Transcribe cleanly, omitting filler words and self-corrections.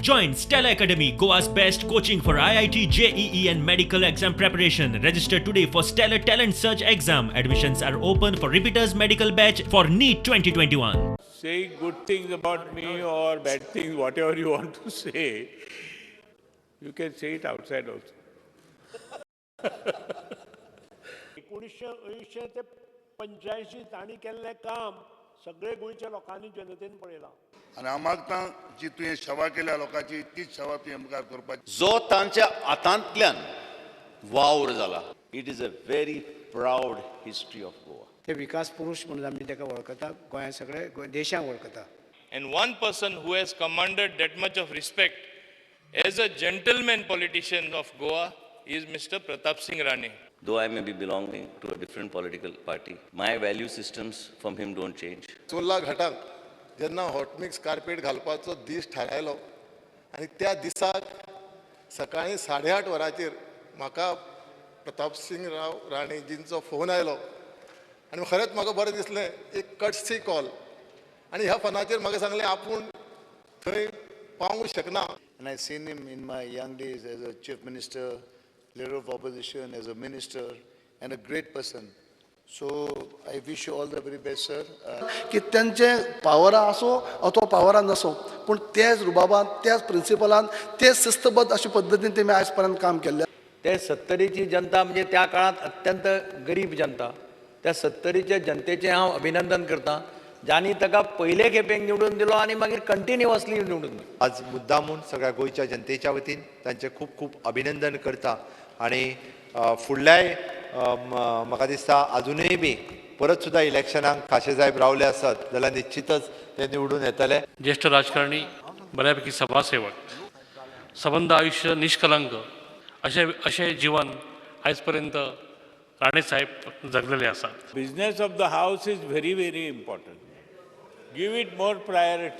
Join Stella Academy, Goa's best coaching for IIT, JEE and medical exam preparation. Register today for Stellar Talent Search exam. Admissions are open for repeaters medical batch for NEET 2021. Say good things about me or bad things, whatever you want to say, you can say it outside also. 1980 ते 85 तांणी केल्लें काम सगळे गोंयच्या लोकांनी जनतेन पळयलां. आणि आमकां जी तुवें सेवा केल्या लोकांची तीच सेवा तुवें आमकां करपाची. जो तांच्या हातांतल्यान वावर जाला. It is a very proud history of Goa. ते विकास पुरुष म्हणून आमी ताका वळखता, गोंया सगळे देशाक वळखता. And one person who has commanded that much of respect as a gentleman politician of Goa is Mr. Pratap Singh Rane. Though I may be belonging to a different political party, my value systems from him don't change. चोला घाटाक जेन्ना hot mix carpet घालपाचो दीस थारायलो आनी त्या दिसाक सकाळीं 8:30 वरांचेर म्हाका Pratap Singh राणेजींचो phone आयलो आनी खरेंच म्हाका बरें दिसलें. एक कट्सी कॉल आनी ह्या फोनाचेर म्हाका सांगलें आपूण थंय पावूंक शकना. And I seen him in my young days as a chief minister, leader of opposition, as a minister, and a great person. So I wish you all the very best, sir. की त्यांचे पावरा असो अथवा पावरा नसो पण त्याच रुबाबान त्याच प्रिंसिपलान तेच शिस्तबद्ध अशा पद्धतीने तेमी आज पर्यंत काम केल्ले. ते 70ची जनता म्हणजे त्या काळात अत्यंत गरीब जनता. त्या 70च्या जनतेचे हांव अभिनंदन करता, ज्यांनी ताका पयले खेपेक निवडून दिलो आनी मागीर कंटिन्युअसली निवडून दिलो. आज मुद्दामून सगळ्या गोंयच्या जनतेच्या वतीन तांचे खूप खूप अभिनंदन करता आनी फुडल्याय म्हाका दिसता अजुनूय बी परत सुद्दां इलेक्शनाक खाशे साहेब रावले आसत जाल्यार निश्चितच ते निवडून येतले. ज्येष्ठ राजकारणी, बऱ्यापैकी समाजसेवक, सबंध आयुष्य निष्कलंक अशें जीवन आजपर्यंत राणे साहेब जगलेले आसात. Business of the house is very, very important. Give it more priority.